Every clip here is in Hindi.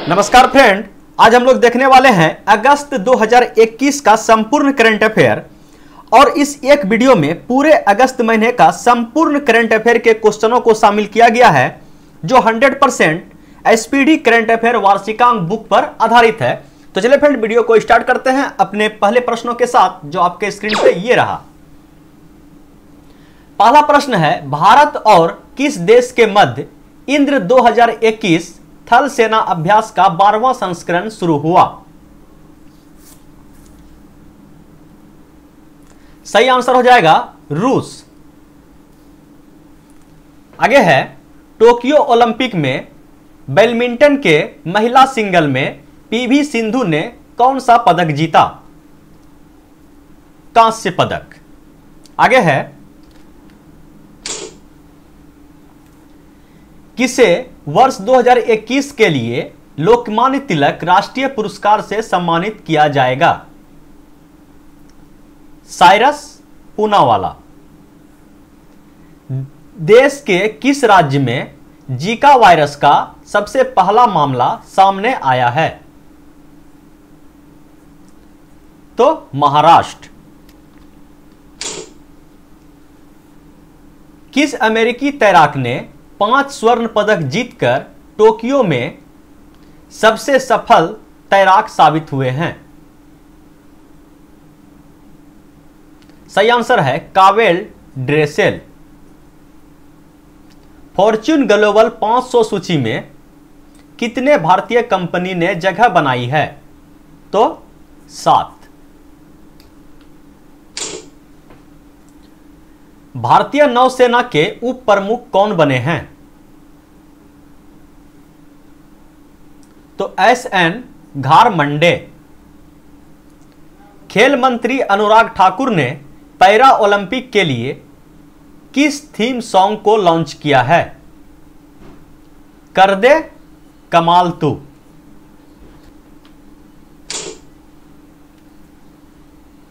नमस्कार फ्रेंड, आज हम लोग देखने वाले हैं अगस्त 2021 का संपूर्ण करंट अफेयर। और इस एक वीडियो में पूरे अगस्त महीने का संपूर्ण करंट अफेयर के क्वेश्चनों को शामिल किया गया है, जो 100% एसपीडी करंट अफेयर वार्षिकांक बुक पर आधारित है। तो चलिए फ्रेंड, वीडियो को स्टार्ट करते हैं अपने पहले प्रश्नों के साथ, जो आपके स्क्रीन पे ये रहा। पहला प्रश्न है, भारत और किस देश के मध्य इंद्र 2021 थल सेना अभ्यास का 12वां संस्करण शुरू हुआ? सही आंसर हो जाएगा रूस। आगे है, टोक्यो ओलंपिक में बैडमिंटन के महिला सिंगल में पीवी सिंधु ने कौन सा पदक जीता? कांस्य पदक। आगे है, किसे वर्ष 2021 के लिए लोकमान्य तिलक राष्ट्रीय पुरस्कार से सम्मानित किया जाएगा? साइरस पूनावाला। देश के किस राज्य में जीका वायरस का सबसे पहला मामला सामने आया है? तो महाराष्ट्र। किस अमेरिकी तैराक ने 5 स्वर्ण पदक जीतकर टोक्यो में सबसे सफल तैराक साबित हुए हैं? सही आंसर है कावेल ड्रेसेल। फॉर्च्यून ग्लोबल 500 सूची में कितने भारतीय कंपनी ने जगह बनाई है? तो 7। भारतीय नौसेना के उप प्रमुख कौन बने हैं? तो एसएन घारमंडे। खेल मंत्री अनुराग ठाकुर ने पैरा ओलंपिक के लिए किस थीम सॉन्ग को लॉन्च किया है? कर दे कमाल तू।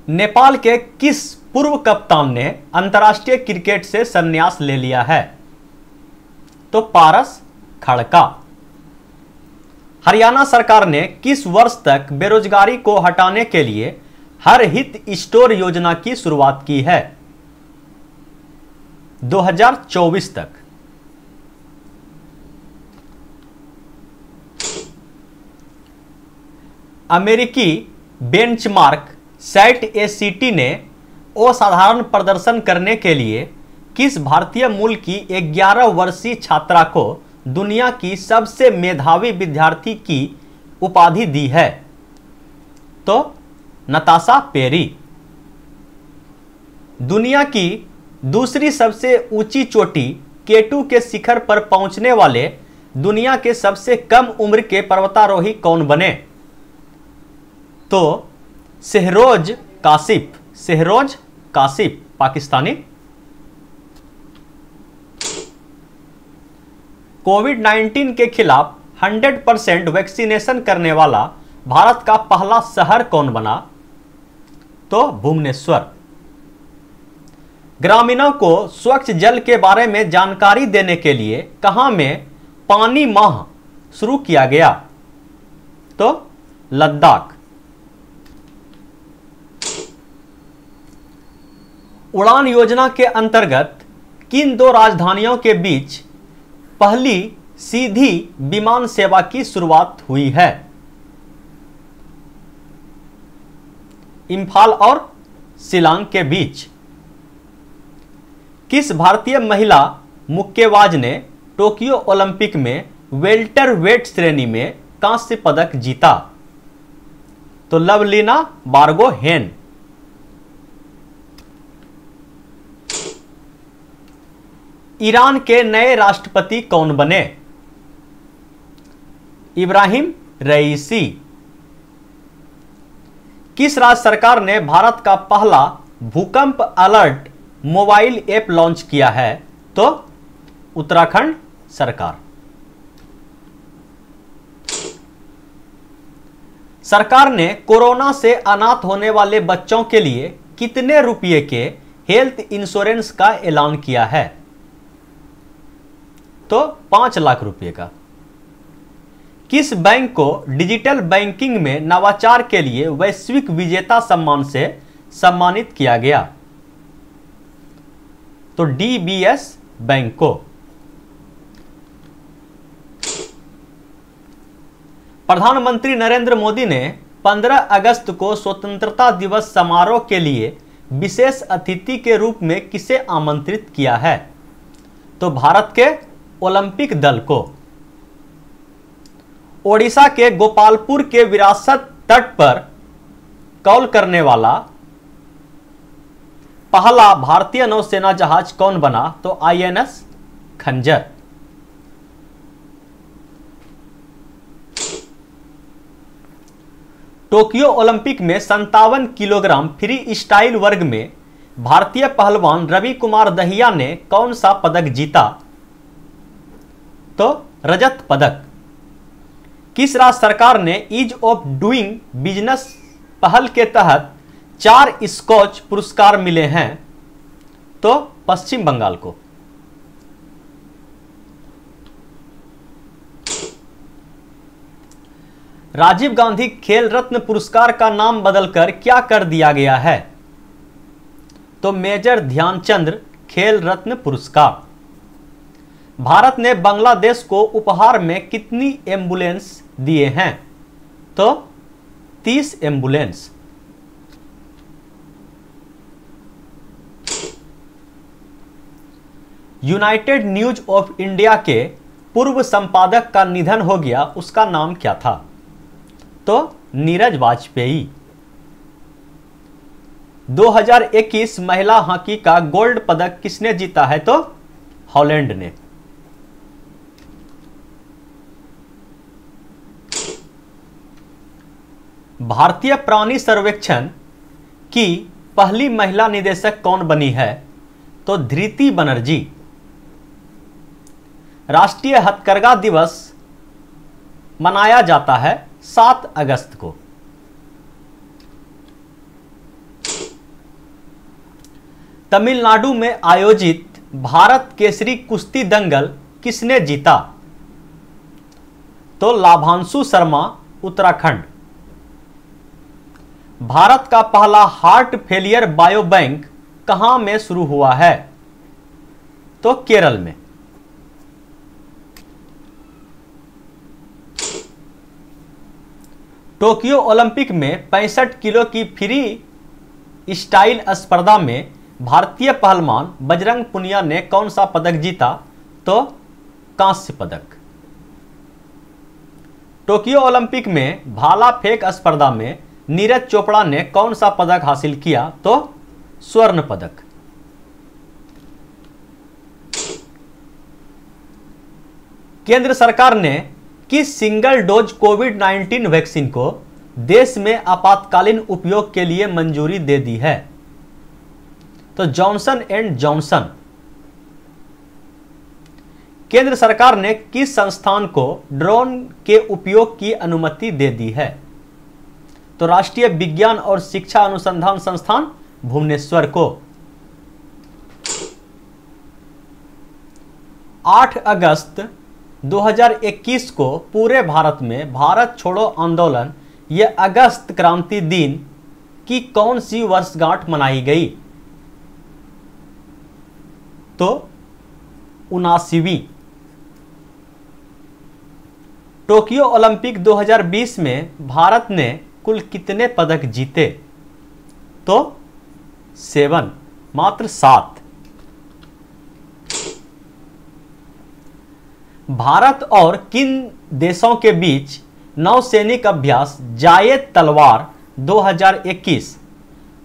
नेपाल के किस पूर्व कप्तान ने अंतर्राष्ट्रीय क्रिकेट से संन्यास ले लिया है? तो पारस खड़का। हरियाणा सरकार ने किस वर्ष तक बेरोजगारी को हटाने के लिए हर हित स्टोर योजना की शुरुआत की है? 2024 तक। अमेरिकी बेंचमार्क सैट एसीटी ने असाधारण प्रदर्शन करने के लिए किस भारतीय मूल की 11 वर्षीय छात्रा को दुनिया की सबसे मेधावी विद्यार्थी की उपाधि दी है? तो नताशा पेरी। दुनिया की दूसरी सबसे ऊंची चोटी केटू के शिखर पर पहुंचने वाले दुनिया के सबसे कम उम्र के पर्वतारोही कौन बने? तो शेहरोज काशिफ। शेहरोज काशिफ पाकिस्तानी। कोविड-19 के खिलाफ 100% वैक्सीनेशन करने वाला भारत का पहला शहर कौन बना? तो भुवनेश्वर। ग्रामीणों को स्वच्छ जल के बारे में जानकारी देने के लिए कहां में पानी माह शुरू किया गया? तो लद्दाख। उड़ान योजना के अंतर्गत किन 2 राजधानियों के बीच पहली सीधी विमान सेवा की शुरुआत हुई है? इंफाल और शिलांग के बीच। किस भारतीय महिला मुक्केबाज ने टोक्यो ओलंपिक में वेल्टर वेट श्रेणी में कांस्य पदक जीता? तो लवलीना बारगोहेन। ईरान के नए राष्ट्रपति कौन बने? इब्राहिम रईसी। किस राज्य सरकार ने भारत का पहला भूकंप अलर्ट मोबाइल ऐप लॉन्च किया है? तो उत्तराखंड सरकार। सरकार ने कोरोना से अनाथ होने वाले बच्चों के लिए कितने रुपए के हेल्थ इंश्योरेंस का ऐलान किया है? तो 5 लाख रुपए का। किस बैंक को डिजिटल बैंकिंग में नवाचार के लिए वैश्विक विजेता सम्मान से सम्मानित किया गया? तो डीबीएस बैंक को। प्रधानमंत्री नरेंद्र मोदी ने 15 अगस्त को स्वतंत्रता दिवस समारोह के लिए विशेष अतिथि के रूप में किसे आमंत्रित किया है? तो भारत के ओलंपिक दल को। ओडिशा के गोपालपुर के विरासत तट पर कॉल करने वाला पहला भारतीय नौसेना जहाज कौन बना? तो आईएनएस खंजर। टोक्यो ओलंपिक में 57 किलोग्राम फ्री स्टाइल वर्ग में भारतीय पहलवान रवि कुमार दहिया ने कौन सा पदक जीता? तो रजत पदक। किस राज्य सरकार ने ईज ऑफ डूइंग बिजनेस पहल के तहत 4 स्कॉच पुरस्कार मिले हैं? तो पश्चिम बंगाल को। राजीव गांधी खेल रत्न पुरस्कार का नाम बदलकर क्या कर दिया गया है? तो मेजर ध्यानचंद खेल रत्न पुरस्कार। भारत ने बांग्लादेश को उपहार में कितनी एम्बुलेंस दिए हैं? तो 30 ambulance. United news of India के पूर्व संपादक का निधन हो गया, उसका नाम क्या था? तो नीरज वाजपेयी। 2021 महिला हॉकी का गोल्ड पदक किसने जीता है? तो हॉलैंड ने। भारतीय प्राणी सर्वेक्षण की पहली महिला निदेशक कौन बनी है? तो धृति बनर्जी। राष्ट्रीय हथकरघा दिवस मनाया जाता है 7 अगस्त को। तमिलनाडु में आयोजित भारत केसरी कुश्ती दंगल किसने जीता? तो लाभांशु शर्मा, उत्तराखंड। भारत का पहला हार्ट फेलियर बायो बैंक कहां में शुरू हुआ है? तो केरल में। टोक्यो ओलंपिक में 65 किलो की फ्री स्टाइल स्पर्धा में भारतीय पहलवान बजरंग पुनिया ने कौन सा पदक जीता? तो कांस्य पदक। टोक्यो ओलंपिक में भाला फेंक स्पर्धा में नीरज चोपड़ा ने कौन सा पदक हासिल किया? तो स्वर्ण पदक। केंद्र सरकार ने किस सिंगल डोज कोविड-19 वैक्सीन को देश में आपातकालीन उपयोग के लिए मंजूरी दे दी है? तो जॉनसन एंड जॉनसन। केंद्र सरकार ने किस संस्थान को ड्रोन के उपयोग की अनुमति दे दी है? तो राष्ट्रीय विज्ञान और शिक्षा अनुसंधान संस्थान भुवनेश्वर को। 8 अगस्त 2021 को पूरे भारत में भारत छोड़ो आंदोलन या अगस्त क्रांति दिन की कौन सी वर्षगांठ मनाई गई? तो 79वीं। टोक्यो ओलंपिक 2020 में भारत ने कुल कितने पदक जीते? तो 7, मात्र 7। भारत और किन देशों के बीच नौसैनिक अभ्यास जायद तलवार 2021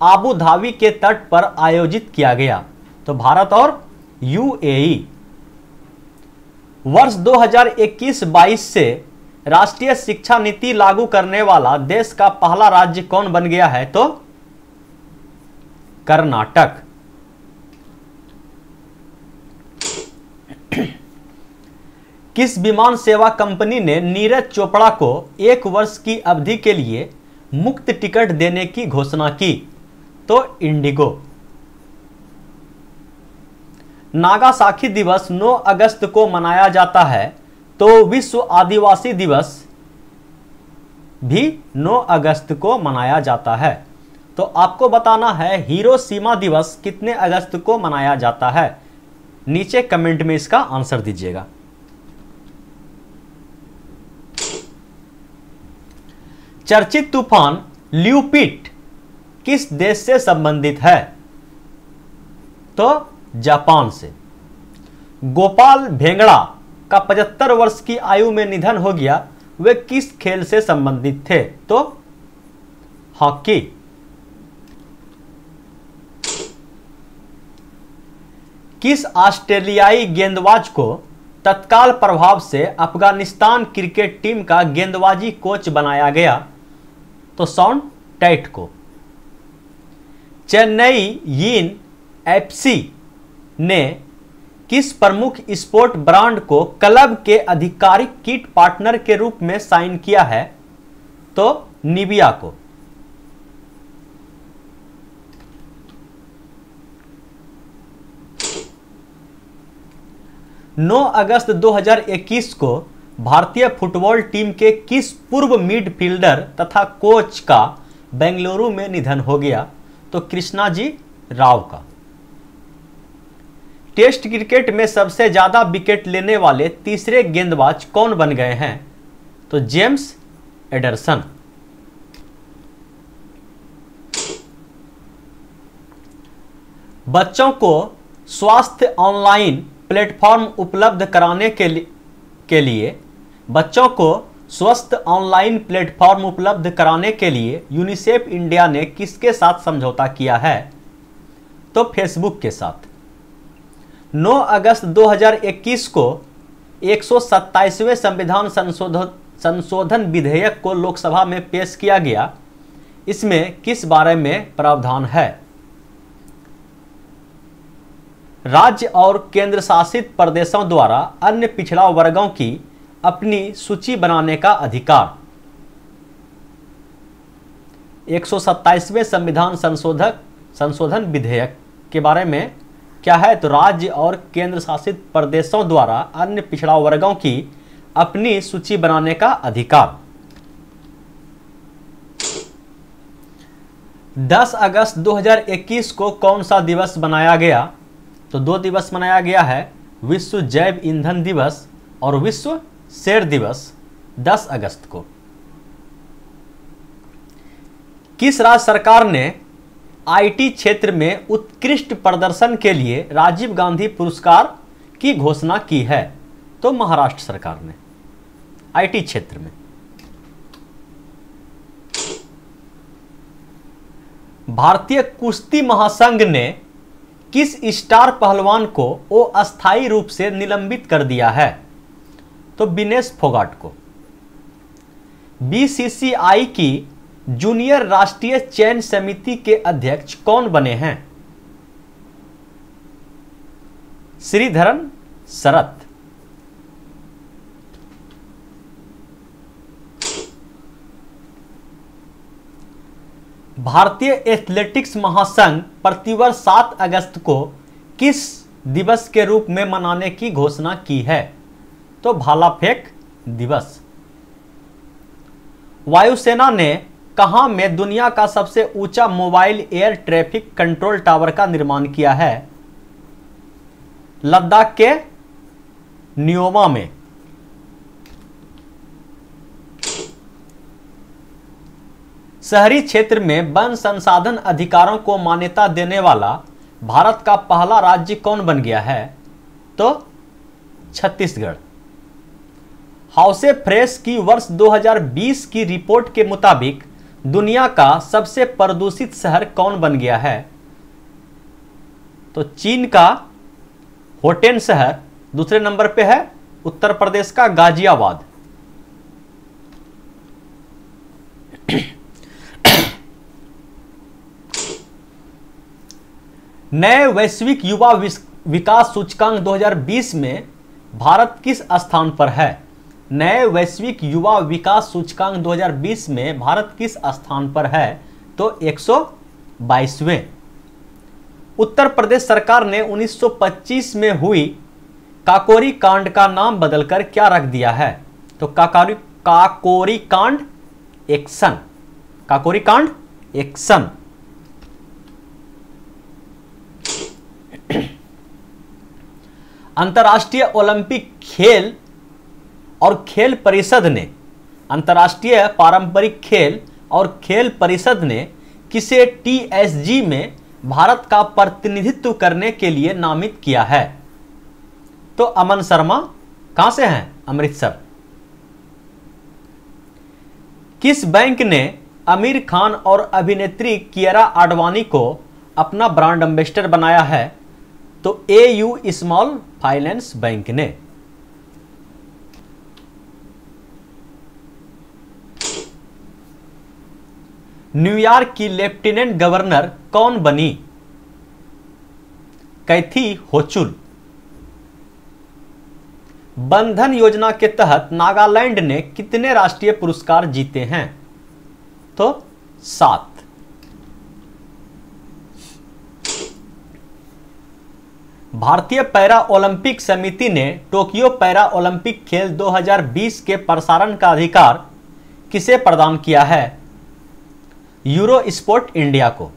आबू धाबी के तट पर आयोजित किया गया? तो भारत और यूएई। वर्ष 2021-22 से राष्ट्रीय शिक्षा नीति लागू करने वाला देश का पहला राज्य कौन बन गया है? तो कर्नाटक। किस विमान सेवा कंपनी ने नीरज चोपड़ा को 1 वर्ष की अवधि के लिए मुफ्त टिकट देने की घोषणा की? तो इंडिगो। नागासाकी दिवस 9 अगस्त को मनाया जाता है, तो विश्व आदिवासी दिवस भी 9 अगस्त को मनाया जाता है। तो आपको बताना है हिरोशिमा दिवस कितने अगस्त को मनाया जाता है। नीचे कमेंट में इसका आंसर दीजिएगा। चर्चित तूफान ल्यूपिट किस देश से संबंधित है? तो जापान से। गोपाल भेंगड़ा का 75 वर्ष की आयु में निधन हो गया, वे किस खेल से संबंधित थे? तो हॉकी। किस ऑस्ट्रेलियाई गेंदबाज को तत्काल प्रभाव से अफगानिस्तान क्रिकेट टीम का गेंदबाजी कोच बनाया गया? तो शॉन टैट को। चेन्नई यिन एफसी ने किस प्रमुख स्पोर्ट ब्रांड को क्लब के आधिकारिक किट पार्टनर के रूप में साइन किया है? तो निविया को। नौ अगस्त 2021 को भारतीय फुटबॉल टीम के किस पूर्व मिडफील्डर तथा कोच का बेंगलुरु में निधन हो गया? तो कृष्णाजी राव का। टेस्ट क्रिकेट में सबसे ज्यादा विकेट लेने वाले तीसरे गेंदबाज कौन बन गए हैं? तो जेम्स एडरसन। बच्चों को स्वास्थ्य ऑनलाइन प्लेटफॉर्म उपलब्ध कराने के लिए बच्चों को स्वस्थ ऑनलाइन प्लेटफॉर्म उपलब्ध कराने के लिए यूनिसेफ इंडिया ने किसके साथ समझौता किया है? तो फेसबुक के साथ। 9 अगस्त 2021 को 127वें संविधान संशोधन विधेयक को लोकसभा में पेश किया गया। इसमें किस बारे में प्रावधान है? राज्य और केंद्र शासित प्रदेशों द्वारा अन्य पिछड़ा वर्गों की अपनी सूची बनाने का अधिकार। 127वें संविधान संशोधन विधेयक के बारे में क्या है? तो राज्य और केंद्र शासित प्रदेशों द्वारा अन्य पिछड़ा वर्गों की अपनी सूची बनाने का अधिकार। 10 अगस्त 2021 को कौन सा दिवस मनाया गया? तो 2 दिवस मनाया गया है, विश्व जैव ईंधन दिवस और विश्व शेर दिवस 10 अगस्त को। किस राज्य सरकार ने आईटी क्षेत्र में उत्कृष्ट प्रदर्शन के लिए राजीव गांधी पुरस्कार की घोषणा की है? तो महाराष्ट्र सरकार ने आईटी क्षेत्र में। भारतीय कुश्ती महासंघ ने किस स्टार पहलवान को अस्थायी रूप से निलंबित कर दिया है? तो विनेश फोगाट को। बीसीसीआई की जूनियर राष्ट्रीय चयन समिति के अध्यक्ष कौन बने हैं? श्रीधरन शरत। भारतीय एथलेटिक्स महासंघ प्रतिवर्ष 7 अगस्त को किस दिवस के रूप में मनाने की घोषणा की है? तो भाला फेंक दिवस। वायुसेना ने कहां में दुनिया का सबसे ऊंचा mobile air traffic control tower का निर्माण किया है? लद्दाख के न्योमा में। शहरी क्षेत्र में वन संसाधन अधिकारों को मान्यता देने वाला भारत का पहला राज्य कौन बन गया है? तो छत्तीसगढ़। हाउसे फ्रेश की वर्ष 2020 की रिपोर्ट के मुताबिक दुनिया का सबसे प्रदूषित शहर कौन बन गया है? तो चीन का होटेन शहर दूसरे नंबर पे है, उत्तर प्रदेश का गाजियाबाद। नए वैश्विक युवा विकास सूचकांक 2020 में भारत किस स्थान पर है? नए वैश्विक युवा विकास सूचकांक 2020 में भारत किस स्थान पर है? तो 122वें। उत्तर प्रदेश सरकार ने 1925 में हुई काकोरी कांड का नाम बदलकर क्या रख दिया है? तो काकोरी कांड एक्शन, काकोरी कांड एक्शन। अंतर्राष्ट्रीय ओलंपिक खेल और खेल परिषद ने, अंतर्राष्ट्रीय पारंपरिक खेल और खेल परिषद ने किसे टीएसजी में भारत का प्रतिनिधित्व करने के लिए नामित किया है? तो अमन शर्मा, कहां से हैं? अमृतसर। किस बैंक ने आमिर खान और अभिनेत्री कियारा आडवाणी को अपना ब्रांड एम्बेसडर बनाया है? तो एयू स्मॉल फाइनेंस बैंक ने। न्यूयॉर्क की लेफ्टिनेंट गवर्नर कौन बनी? कैथी होचुल। बंधन योजना के तहत नागालैंड ने कितने राष्ट्रीय पुरस्कार जीते हैं? तो 7। भारतीय पैरा ओलंपिक समिति ने टोक्यो पैरा ओलंपिक खेल 2020 के प्रसारण का अधिकार किसे प्रदान किया है? यूरो स्पोर्ट इंडिया को।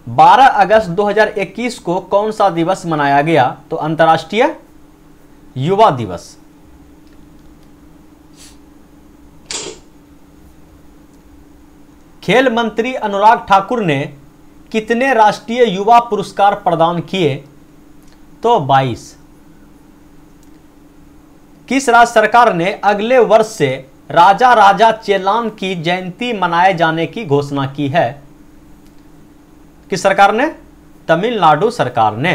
12 अगस्त 2021 को कौन सा दिवस मनाया गया? तो अंतर्राष्ट्रीय युवा दिवस। खेल मंत्री अनुराग ठाकुर ने कितने राष्ट्रीय युवा पुरस्कार प्रदान किए? तो 22। किस राज्य सरकार ने अगले वर्ष से राजा राजा चेलान की जयंती मनाए जाने की घोषणा की है? किस सरकार ने? तमिलनाडु सरकार ने।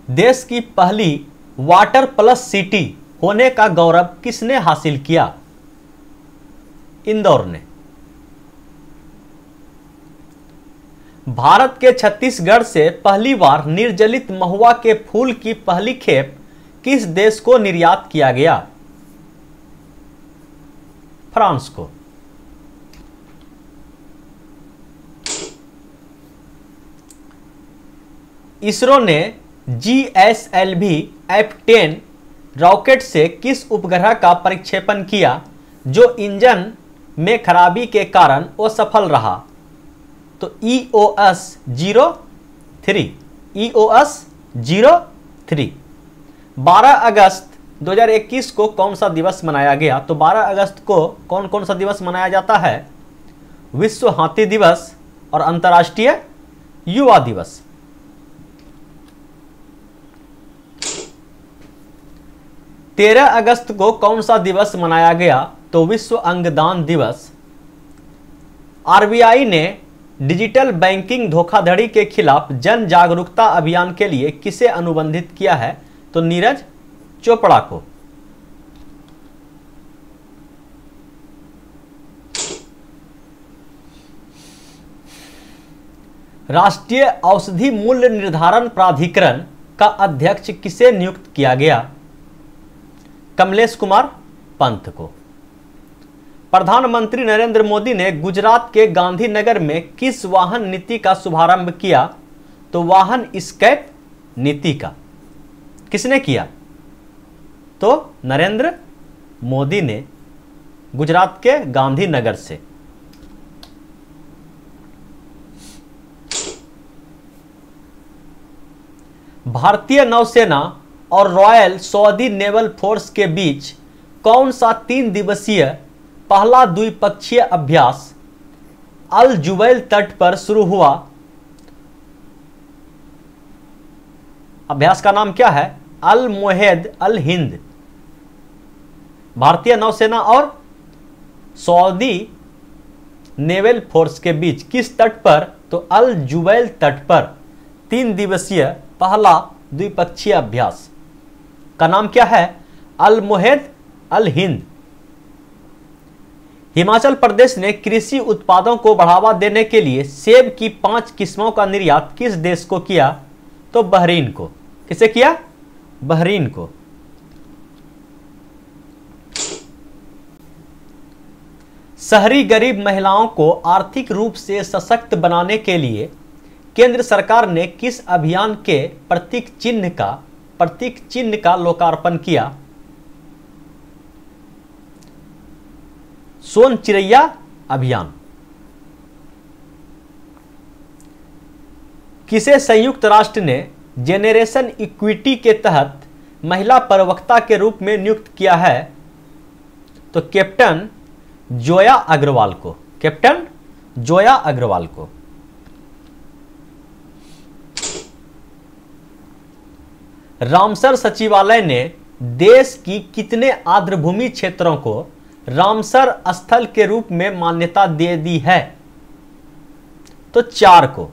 देश की पहली वाटर प्लस सिटी होने का गौरव किसने हासिल किया? इंदौर ने। भारत के छत्तीसगढ़ से पहली बार निर्जलित महुआ के फूल की पहली खेप किस देश को निर्यात किया गया? फ्रांस को। इसरो ने GSLV F10 रॉकेट से किस उपग्रह का प्रक्षेपण किया जो इंजन में खराबी के कारण असफल रहा? तो EOS 03। EOS 03। 12 अगस्त 2021 को कौन सा दिवस मनाया गया? तो 12 अगस्त को कौन कौन सा दिवस मनाया जाता है? विश्व हाथी दिवस और अंतर्राष्ट्रीय युवा दिवस। तेरह अगस्त को कौन सा दिवस मनाया गया? तो विश्व अंगदान दिवस। RBI ने डिजिटल बैंकिंग धोखाधड़ी के खिलाफ जन जागरूकता अभियान के लिए किसे अनुबंधित किया है? तो नीरज चोपड़ा को। राष्ट्रीय औषधि मूल्य निर्धारण प्राधिकरण का अध्यक्ष किसे नियुक्त किया गया? कमलेश कुमार पंत को। प्रधानमंत्री नरेंद्र मोदी ने गुजरात के गांधीनगर में किस वाहन नीति का शुभारंभ किया? तो वाहन स्कैप नीति का। किसने किया? तो नरेंद्र मोदी ने गुजरात के गांधीनगर से। भारतीय नौसेना और रॉयल सऊदी नेवल फोर्स के बीच कौन सा 3 दिवसीय पहला द्विपक्षीय अभ्यास अल जुबैल तट पर शुरू हुआ? अभ्यास का नाम क्या है? अल मोहेद अल हिंद। भारतीय नौसेना और सऊदी नेवल फोर्स के बीच किस तट पर? तो अल जुबैल तट पर 3 दिवसीय पहला द्विपक्षीय अभ्यास का नाम क्या है? अल मोहेद अल हिंद। हिमाचल प्रदेश ने कृषि उत्पादों को बढ़ावा देने के लिए सेब की 5 किस्मों का निर्यात किस देश को किया? तो बहरीन को। किसे किया? बहरीन को। शहरी गरीब महिलाओं को आर्थिक रूप से सशक्त बनाने के लिए केंद्र सरकार ने किस अभियान के प्रतीक चिन्ह का प्रतीक चिन्ह का लोकार्पण किया? सोन चिड़ैया अभियान। किसे संयुक्त राष्ट्र ने जेनरेशन इक्विटी के तहत महिला प्रवक्ता के रूप में नियुक्त किया है? तो कैप्टन जोया अग्रवाल को। कैप्टन जोया अग्रवाल को। रामसर सचिवालय ने देश की कितने आर्द्रभूमि क्षेत्रों को रामसर स्थल के रूप में मान्यता दे दी है? तो 4 को।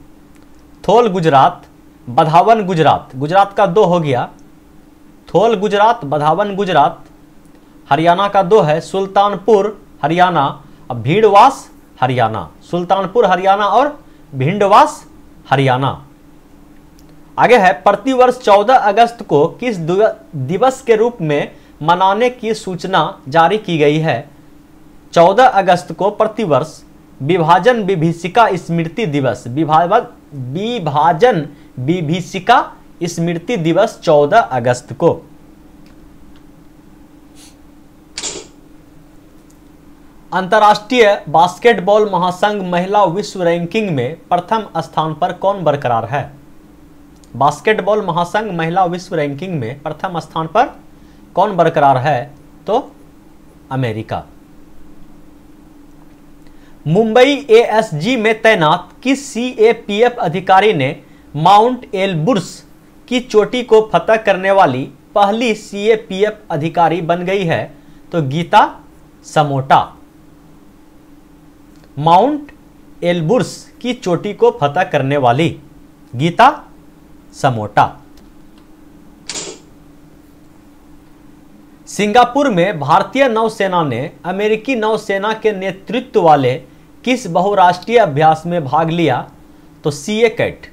थोल गुजरात, बधावन गुजरात, गुजरात का 2 हो गया, थोल गुजरात, बधावन गुजरात। हरियाणा का 2 है, सुल्तानपुर हरियाणा और भीड़वास हरियाणा। सुल्तानपुर हरियाणा और भिंडवास हरियाणा। आगे है, प्रतिवर्ष 14 अगस्त को किस दिवस के रूप में मनाने की सूचना जारी की गई है? 14 अगस्त को प्रतिवर्ष विभाजन विभीषिका स्मृति दिवस, विभाजन विभीषिका स्मृति दिवस 14 अगस्त को। अंतर्राष्ट्रीय बास्केटबॉल महासंघ महिला विश्व रैंकिंग में प्रथम स्थान पर कौन बरकरार है? बास्केटबॉल महासंघ महिला विश्व रैंकिंग में प्रथम स्थान पर कौन बरकरार है? तो अमेरिका। मुंबई एएसजी में तैनात किस सीएपीएफ अधिकारी ने माउंट एलबुर्स की चोटी को फतह करने वाली पहली सीएपीएफ अधिकारी बन गई है? तो गीता समोटा। माउंट एलबुर्स की चोटी को फतह करने वाली गीता समोटा। सिंगापुर में भारतीय नौसेना ने अमेरिकी नौसेना के नेतृत्व वाले किस बहुराष्ट्रीय अभ्यास में भाग लिया? तो सीए कैट।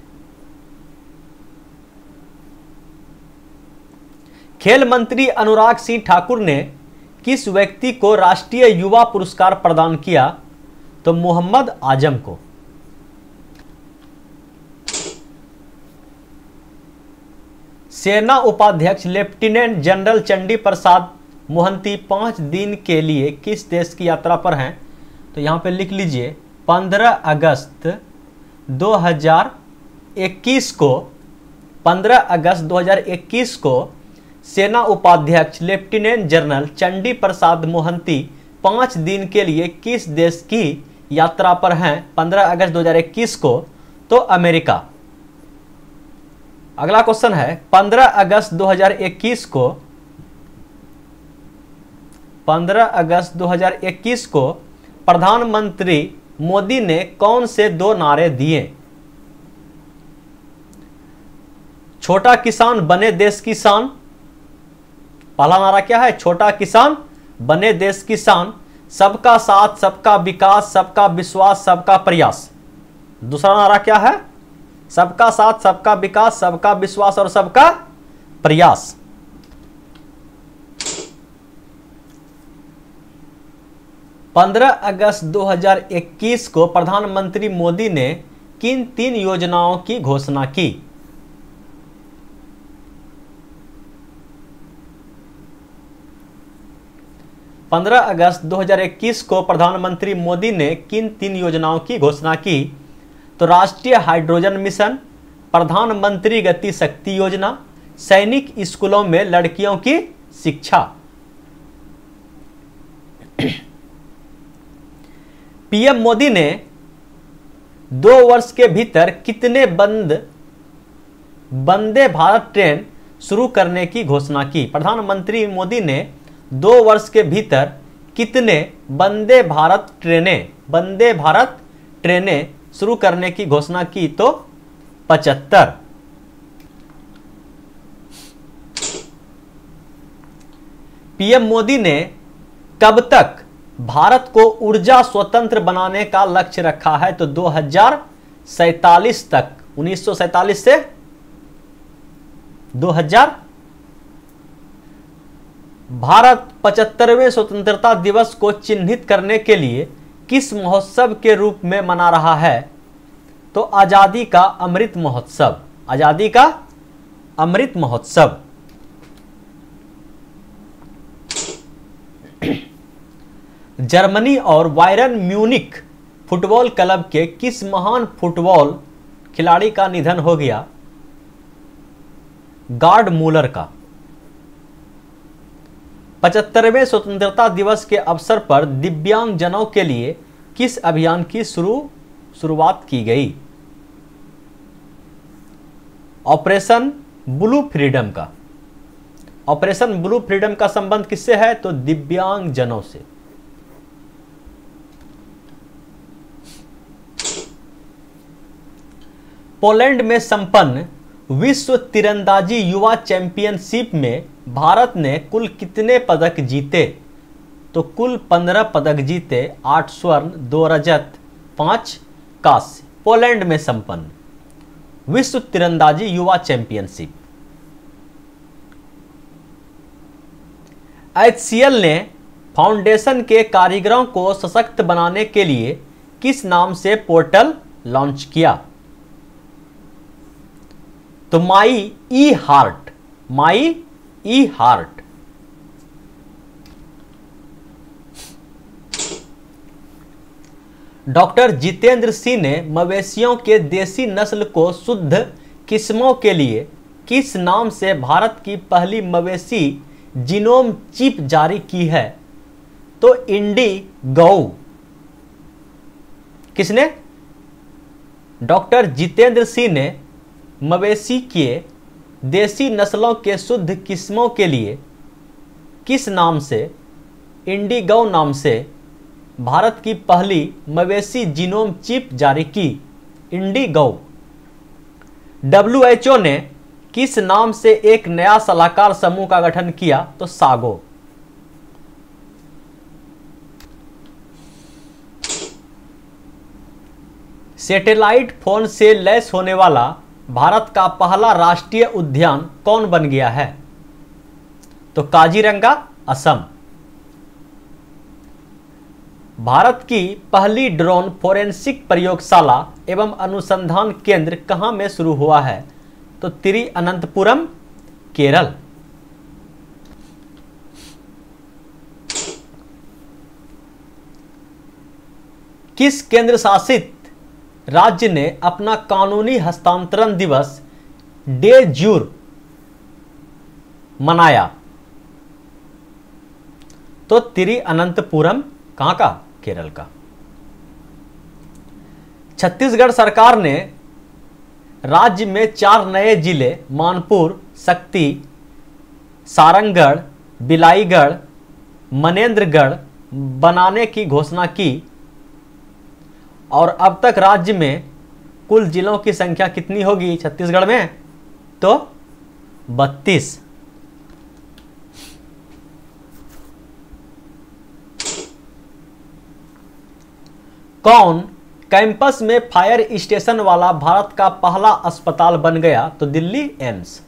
खेल मंत्री अनुराग सिंह ठाकुर ने किस व्यक्ति को राष्ट्रीय युवा पुरस्कार प्रदान किया? तो मोहम्मद आजम को। सेना उपाध्यक्ष लेफ्टिनेंट जनरल चंडी प्रसाद मोहंती 5 दिन के लिए किस देश की यात्रा पर हैं? तो यहां पे लिख लीजिए 15 अगस्त 2021 को 15 अगस्त 2021 को सेना उपाध्यक्ष लेफ्टिनेंट जनरल चंडी प्रसाद मोहंती 5 दिन के लिए किस देश की यात्रा पर हैं? 15 अगस्त 2021 को तो अमेरिका। अगला क्वेश्चन है, 15 अगस्त 2021 को 15 अगस्त 2021 को प्रधानमंत्री मोदी ने कौन से 2 नारे दिए? छोटा किसान बने देश की शान। पहला नारा क्या है? छोटा किसान बने देश की शान। सबका साथ, सबका विकास, सबका विश्वास, सबका प्रयास। दूसरा नारा क्या है? सबका साथ, सबका विकास, सबका विश्वास और सबका प्रयास। पंद्रह अगस्त 2021 को प्रधानमंत्री मोदी ने किन 3 योजनाओं की घोषणा की? पंद्रह अगस्त 2021 को प्रधानमंत्री मोदी ने किन 3 योजनाओं की घोषणा की? तो राष्ट्रीय हाइड्रोजन मिशन, प्रधानमंत्री गति शक्ति योजना, सैनिक स्कूलों में लड़कियों की शिक्षा। पीएम मोदी ने 2 वर्ष के भीतर कितने वंदे भारत ट्रेन शुरू करने की घोषणा की? प्रधानमंत्री मोदी ने 2 वर्ष के भीतर कितने वंदे भारत ट्रेनें शुरू करने की घोषणा की? तो 75। पीएम मोदी ने कब तक भारत को ऊर्जा स्वतंत्र बनाने का लक्ष्य रखा है? तो 2047 तक। 1947 से 2000। भारत 75वें स्वतंत्रता दिवस को चिन्हित करने के लिए किस महोत्सव के रूप में मना रहा है? तो आजादी का अमृत महोत्सव। आजादी का अमृत महोत्सव। जर्मनी और बायरन म्यूनिख फुटबॉल क्लब के किस महान फुटबॉल खिलाड़ी का निधन हो गया? गार्ड मूलर का। 75वें स्वतंत्रता दिवस के अवसर पर दिव्यांगजनों के लिए किस अभियान की शुरुआत की गई? ऑपरेशन ब्लू फ्रीडम का। ऑपरेशन ब्लू फ्रीडम का संबंध किससे है? तो दिव्यांगजनों से। पोलैंड में संपन्न विश्व तीरंदाजी युवा चैंपियनशिप में भारत ने कुल कितने पदक जीते? तो कुल 15 पदक जीते, 8 स्वर्ण, 2 रजत, 5 कांस्य। पोलैंड में संपन्न विश्व तीरंदाजी युवा चैंपियनशिप। HCL ने फाउंडेशन के कारीगरों को सशक्त बनाने के लिए किस नाम से पोर्टल लॉन्च किया? तो माई ई हार्ट। माई ई हार्ट। डॉक्टर जितेंद्र सिंह ने मवेशियों के देसी नस्ल को शुद्ध किस्मों के लिए किस नाम से भारत की पहली मवेशी जीनोम चिप जारी की है? तो इंडी गौ। किसने? डॉक्टर जितेंद्र सिंह ने मवेशी के देसी नस्लों के शुद्ध किस्मों के लिए किस नाम से, इंडिगो नाम से, भारत की पहली मवेशी जीनोम चिप जारी की? इंडिगो। WHO ने किस नाम से एक नया सलाहकार समूह का गठन किया? तो सागो। सैटेलाइट फोन से लैस होने वाला भारत का पहला राष्ट्रीय उद्यान कौन बन गया है? तो काजीरंगा, असम। भारत की पहली ड्रोन फोरेंसिक प्रयोगशाला एवं अनुसंधान केंद्र कहां में शुरू हुआ है? तो तिरुअनंतपुरम, केरल। किस केंद्र शासित राज्य ने अपना कानूनी हस्तांतरण दिवस डे ज्यूर मनाया? तो तिरुअनंतपुरम। कहां का? केरल का। छत्तीसगढ़ सरकार ने राज्य में 4 नए जिले मानपुर, शक्ति, सारंगगढ़, बिलाईगढ़, मनेन्द्रगढ़ बनाने की घोषणा की। और अब तक राज्य में कुल जिलों की संख्या कितनी होगी छत्तीसगढ़ में? तो 32। कौन कैंपस में फायर स्टेशन वाला भारत का पहला अस्पताल बन गया? तो दिल्ली एम्स।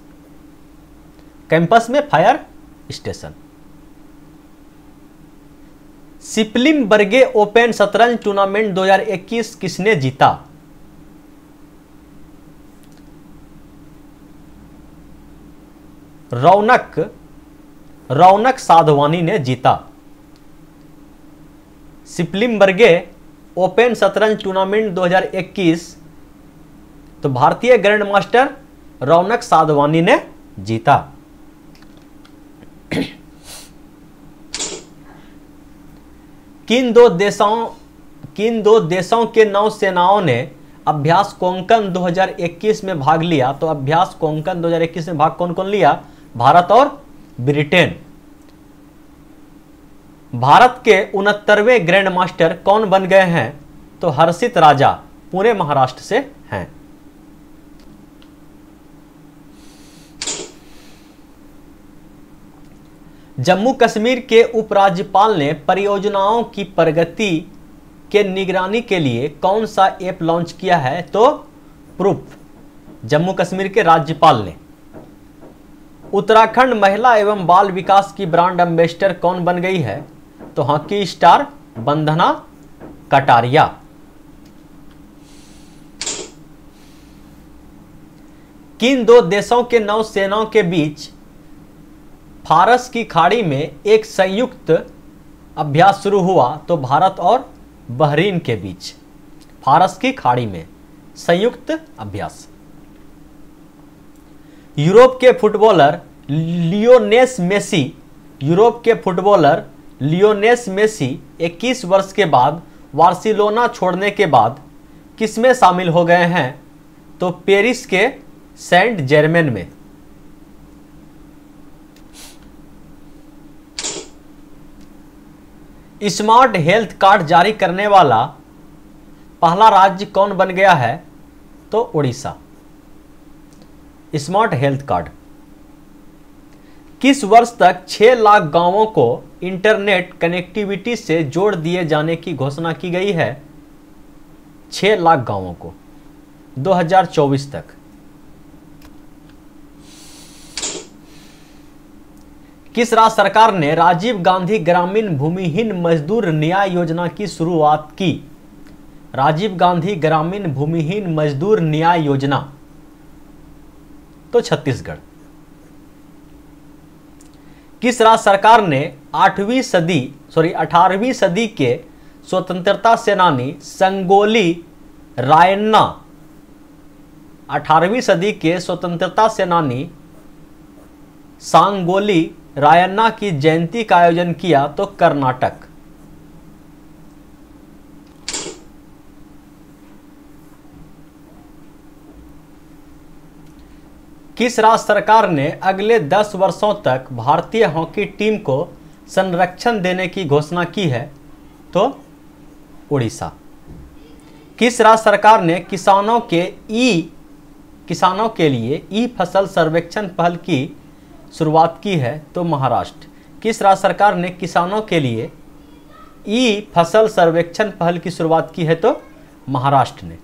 कैंपस में फायर स्टेशन। सिपलिम बर्गे ओपन शतरंज टूर्नामेंट 2021 किसने जीता? रौनक साधवानी ने जीता। सिपलिम बर्गे ओपन शतरंज टूर्नामेंट 2021 तो भारतीय ग्रैंड मास्टर रौनक साधवानी ने जीता। किन दो देशों के नौसेनाओं ने अभ्यास कोंकण 2021 में भाग लिया? तो अभ्यास कोंकण 2021 में भाग कौन कौन लिया? भारत और ब्रिटेन। भारत के 69वें ग्रैंड मास्टर कौन बन गए हैं? तो हर्षित राजा, पुणे महाराष्ट्र से हैं। जम्मू कश्मीर के उपराज्यपाल ने परियोजनाओं की प्रगति के निगरानी के लिए कौन सा ऐप लॉन्च किया है? तो प्रूफ। जम्मू कश्मीर के राज्यपाल ने। उत्तराखंड महिला एवं बाल विकास की ब्रांड एम्बेसडर कौन बन गई है? तो हॉकी स्टार बंधना कटारिया। किन दो देशों के नौसेनाओं के बीच फारस की खाड़ी में एक संयुक्त अभ्यास शुरू हुआ तो भारत और बहरीन के बीच फारस की खाड़ी में संयुक्त अभ्यास। यूरोप के फुटबॉलर लियोनेस मेसी 21 वर्ष के बाद बार्सिलोना छोड़ने के बाद किसमें शामिल हो गए हैं? तो पेरिस के सेंट जर्मेन में। स्मार्ट हेल्थ कार्ड जारी करने वाला पहला राज्य कौन बन गया है? तो उड़ीसा। Smart health card. किस वर्ष तक 6 लाख गांवों को इंटरनेट कनेक्टिविटी से जोड़ दिए जाने की घोषणा की गई है? 6 लाख गांवों को 2024 तक। किस राज्य सरकार ने राजीव गांधी ग्रामीण भूमिहीन मजदूर न्याय योजना की शुरुआत की? राजीव गांधी ग्रामीण भूमिहीन मजदूर न्याय योजना, तो छत्तीसगढ़। किस राज्य सरकार ने 18वीं सदी के स्वतंत्रता सेनानी संगोली रायन्ना 18वीं सदी के स्वतंत्रता सेनानी सांगोली रायन्ना की जयंती का आयोजन किया? तो कर्नाटक। किस राज्य सरकार ने अगले 10 वर्षों तक भारतीय हॉकी टीम को संरक्षण देने की घोषणा की है? तो उड़ीसा। किस राज्य सरकार ने किसानों के लिए ई फसल सर्वेक्षण पहल की शुरुआत की है? तो महाराष्ट्र। किस राज्य सरकार ने किसानों के लिए ई फसल सर्वेक्षण पहल की शुरुआत की है? तो महाराष्ट्र ने।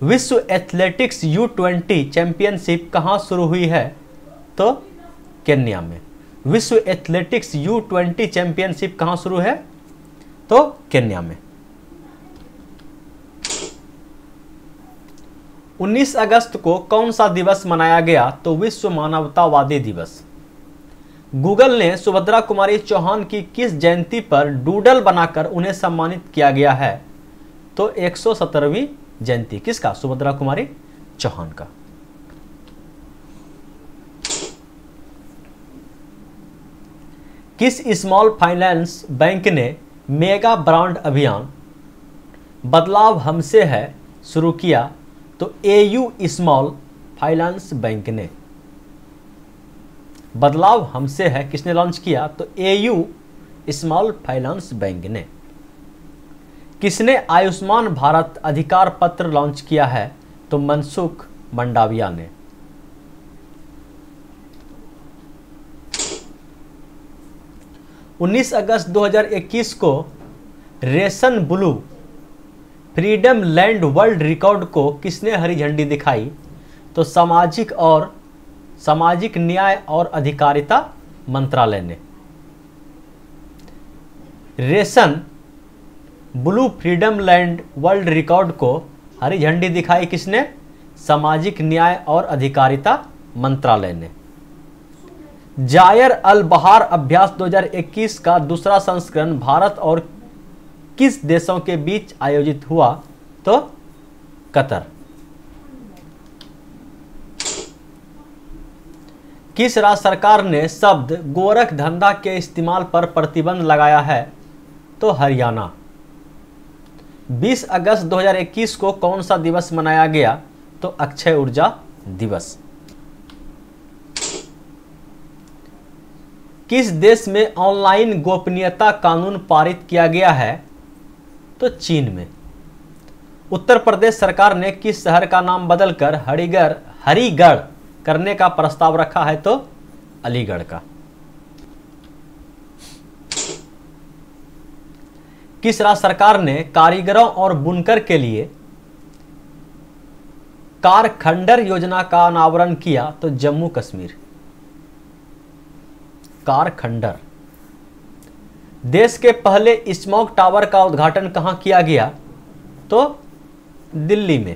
विश्व एथलेटिक्स U20 चैंपियनशिप कहां शुरू हुई है? तो केन्या में। विश्व एथलेटिक्स U20 चैंपियनशिप कहां शुरू है? तो केन्या में। 19 अगस्त को कौन सा दिवस मनाया गया? तो विश्व मानवतावादी दिवस। गूगल ने सुभद्रा कुमारी चौहान की किस जयंती पर डूडल बनाकर उन्हें सम्मानित किया गया है? तो 117वीं जयंती। किसका? सुभद्रा कुमारी चौहान का। किस स्मॉल फाइनेंस बैंक ने मेगा ब्रांड अभियान बदलाव हमसे है शुरू किया? तो एयू स्मॉल फाइनेंस बैंक ने। बदलाव हमसे है किसने लॉन्च किया? तो एयू स्मॉल फाइनेंस बैंक ने। किसने आयुष्मान भारत अधिकार पत्र लॉन्च किया है? तो मनसुख मंडाविया ने। उन्नीस अगस्त 2021 को ration blue freedom land world record को किसने हरी झंडी दिखाई? तो सामाजिक न्याय और अधिकारिता मंत्रालय ने। Ration blue freedom land world record को हरी झंडी दिखाई किसने? सामाजिक न्याय और अधिकारिता मंत्रालय ने। जायर अल बहार अभ्यास 2021 का दूसरा संस्करण भारत और किस देशों के बीच आयोजित हुआ? तो कतर। किस राज्य सरकार ने शब्द गोरख धंधा के इस्तेमाल पर प्रतिबंध लगाया है? तो हरियाणा। 20 अगस्त 2021 को कौन सा दिवस मनाया गया? तो अक्षय ऊर्जा दिवस। किस देश में ऑनलाइन गोपनीयता कानून पारित किया गया है? तो चीन में। उत्तर प्रदेश सरकार ने किस शहर का नाम बदलकर हरिगढ़ करने का प्रस्ताव रखा है? तो अलीगढ़ का। किस राज्य सरकार ने कारीगरों और बुनकर के लिए कारखंडर योजना का अनावरण किया? तो जम्मू कश्मीर। कारखंडर। देश के पहले स्मॉग टावर का उद्घाटन कहां किया गया? तो दिल्ली में।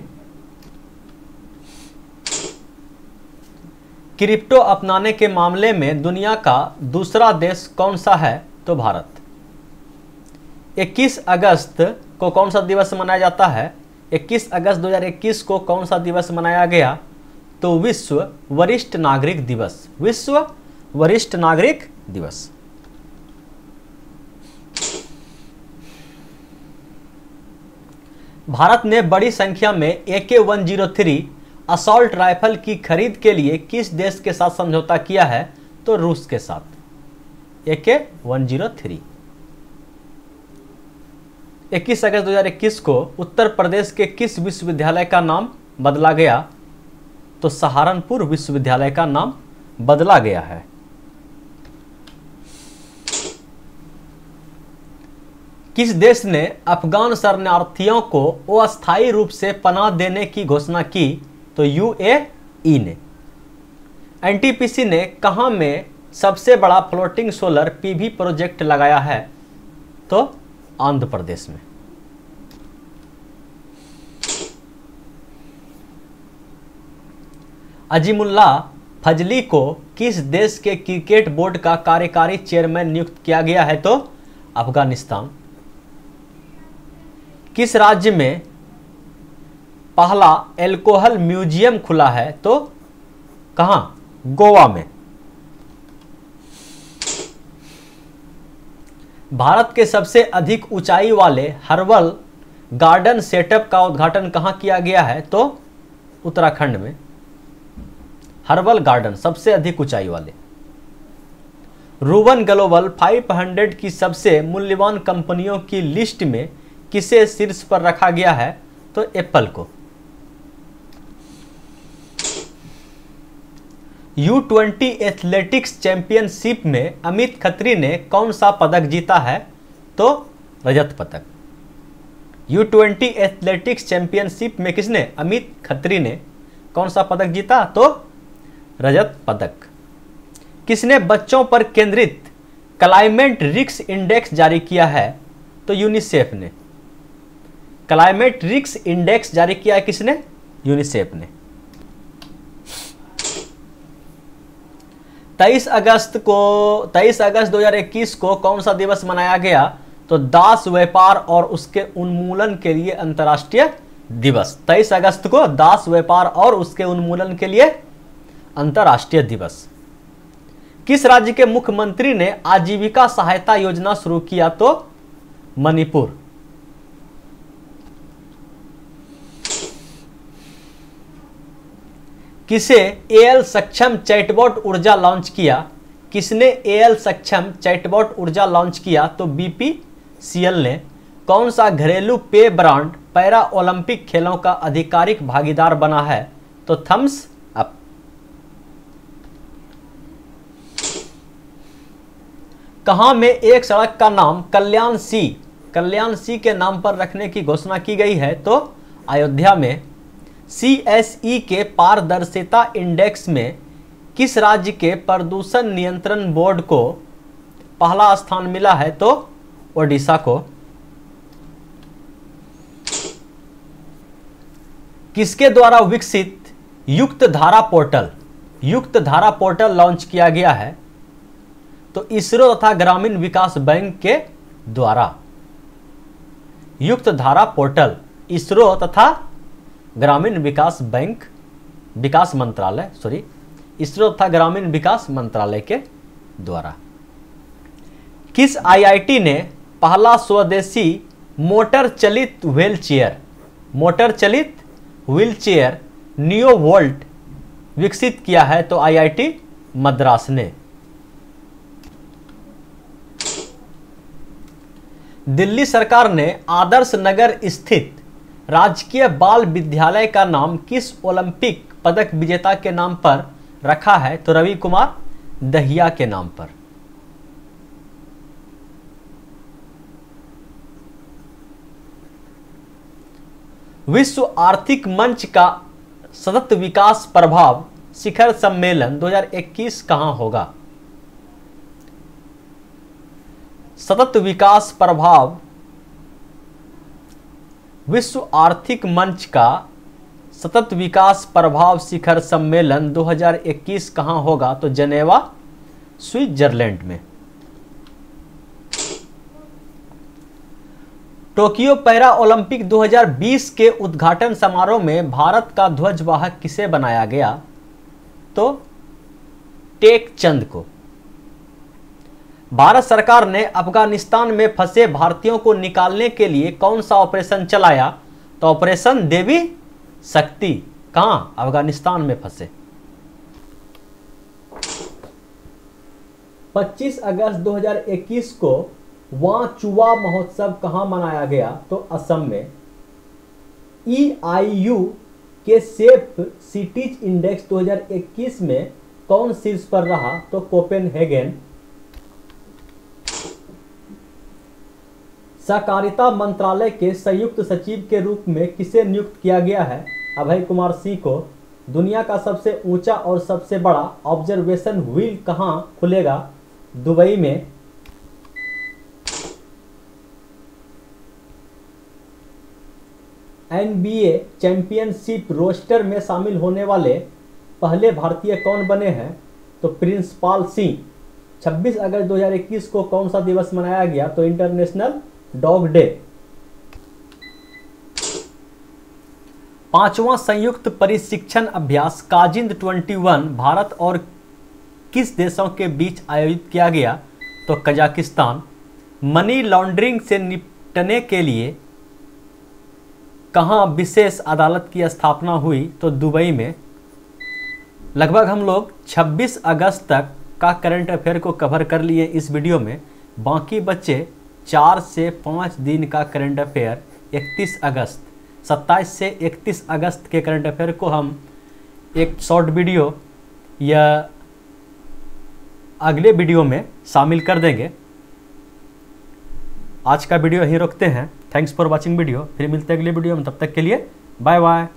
क्रिप्टो अपनाने के मामले में दुनिया का दूसरा देश कौन सा है? तो भारत। 21 अगस्त को कौन सा दिवस मनाया जाता है? 21 अगस्त 2021 को कौन सा दिवस मनाया गया? तो विश्व वरिष्ठ नागरिक दिवस, विश्व वरिष्ठ नागरिक दिवस। भारत ने बड़ी संख्या में AK-103 असॉल्ट राइफल की खरीद के लिए किस देश के साथ समझौता किया है? तो रूस के साथ। AK-103 21 अगस्त 2021 को उत्तर प्रदेश के किस विश्वविद्यालय का नाम बदला गया? तो सहारनपुर विश्वविद्यालय का नाम बदला गया है। किस देश ने अफगान शरणार्थियों को अस्थायी रूप से पनाह देने की घोषणा की? तो UAE ने। NTPC ने कहां में सबसे बड़ा फ्लोटिंग सोलर PV प्रोजेक्ट लगाया है? तो आंध्र प्रदेश में। अजीमुल्लाह फजली को किस देश के क्रिकेट बोर्ड का कार्यकारी चेयरमैन नियुक्त किया गया है? तो अफगानिस्तान। किस राज्य में पहला एल्कोहल म्यूजियम खुला है? तो कहां? गोवा में। भारत के सबसे अधिक ऊंचाई वाले हर्बल गार्डन सेटअप का उद्घाटन कहां किया गया है? तो उत्तराखंड में। हर्बल गार्डन सबसे अधिक ऊंचाई वाले। रूवन ग्लोबल 500 की सबसे मूल्यवान कंपनियों की लिस्ट में किसे शीर्ष पर रखा गया है? तो एप्पल को। U20 एथलेटिक्स चैंपियनशिप में अमित खत्री ने कौन सा पदक जीता है? तो रजत पदक। U20 एथलेटिक्स चैंपियनशिप में किसने? अमित खत्री ने कौन सा पदक जीता? तो रजत पदक। किसने बच्चों पर केंद्रित क्लाइमेट रिस्क इंडेक्स जारी किया है? तो यूनिसेफ ने। क्लाइमेट रिस्क इंडेक्स जारी किया है किसने? यूनिसेफ ने। 23 अगस्त 2021 को कौन सा दिवस मनाया गया? तो दास व्यापार और उसके उन्मूलन के लिए अंतर्राष्ट्रीय दिवस। 23 अगस्त को दास व्यापार और उसके उन्मूलन के लिए अंतर्राष्ट्रीय दिवस। किस राज्य के मुख्यमंत्री ने आजीविका सहायता योजना शुरू किया? तो मणिपुर। किसे AL सक्षम चैटबॉट ऊर्जा लॉन्च किया? किसने AL सक्षम चैटबॉट ऊर्जा लॉन्च किया? तो BPCL ने। कौन सा घरेलू पेय ब्रांड पैरा ओलंपिक खेलों का आधिकारिक भागीदार बना है? तो थम्स अप। कहां में एक सड़क का नाम कल्याण सी के नाम पर रखने की घोषणा की गई है? तो अयोध्या में। CSE के पारदर्शिता इंडेक्स में किस राज्य के प्रदूषण नियंत्रण बोर्ड को पहला स्थान मिला है? तो ओडिशा को। किसके द्वारा विकसित युक्त धारा पोर्टल लॉन्च किया गया है? तो इसरो तथा ग्रामीण विकास बैंक के द्वारा। युक्त धारा पोर्टल इसरो तथा ग्रामीण विकास मंत्रालय इसरो तथा ग्रामीण विकास मंत्रालय के द्वारा। किस IIT ने पहला स्वदेशी मोटर चलित व्हीलचेयर नियो वोल्ट विकसित किया है? तो IIT मद्रास ने। दिल्ली सरकार ने आदर्श नगर स्थित राजकीय बाल विद्यालय का नाम किस ओलंपिक पदक विजेता के नाम पर रखा है? तो रवि कुमार दहिया के नाम पर। विश्व आर्थिक मंच का सतत विकास प्रभाव शिखर सम्मेलन 2021 कहां होगा? सतत विकास प्रभाव विश्व आर्थिक मंच का सतत विकास प्रभाव शिखर सम्मेलन 2021 कहां होगा? तो जेनेवा स्विट्जरलैंड में। टोक्यो पैरा ओलंपिक 2020 के उद्घाटन समारोह में भारत का ध्वजवाहक किसे बनाया गया? तो टेक चंद को। भारत सरकार ने अफगानिस्तान में फंसे भारतीयों को निकालने के लिए कौन सा ऑपरेशन चलाया? तो ऑपरेशन देवी शक्ति। कहां? अफगानिस्तान में फंसे। 25 अगस्त 2021 को वाचुआ महोत्सव कहां मनाया गया? तो असम में। EIU के सेफ सिटीज इंडेक्स 2021 में कौन शीर्ष पर रहा? तो कोपेनहेगन। सहकारिता मंत्रालय के संयुक्त सचिव के रूप में किसे नियुक्त किया गया है? अभय कुमार सिंह को। दुनिया का सबसे ऊंचा और सबसे बड़ा ऑब्जर्वेशन व्हील कहां खुलेगा? दुबई में। NBA चैंपियनशिप रोस्टर में शामिल होने वाले पहले भारतीय कौन बने हैं? तो प्रिंसपाल सिंह। 26 अगस्त 2021 को कौन सा दिवस मनाया गया? तो इंटरनेशनल डॉग डे। 5वां संयुक्त परिशिक्षण अभ्यास काजिंद 21 भारत और किस देशों के बीच आयोजित किया गया? तो कजाकिस्तान। मनी लॉन्ड्रिंग से निपटने के लिए कहां विशेष अदालत की स्थापना हुई? तो दुबई में। लगभग हम लोग 26 अगस्त तक का करंट अफेयर को कवर कर लिए इस वीडियो में। बाकी बच्चे 4 से 5 दिन का करंट अफेयर 31 अगस्त 27 से 31 अगस्त के करंट अफेयर को हम एक शॉर्ट वीडियो या अगले वीडियो में शामिल कर देंगे। आज का वीडियो यहीं रोकते हैं। Thanks for watching video. फिर मिलते हैं अगले वीडियो में, तब तक के लिए बाय बाय।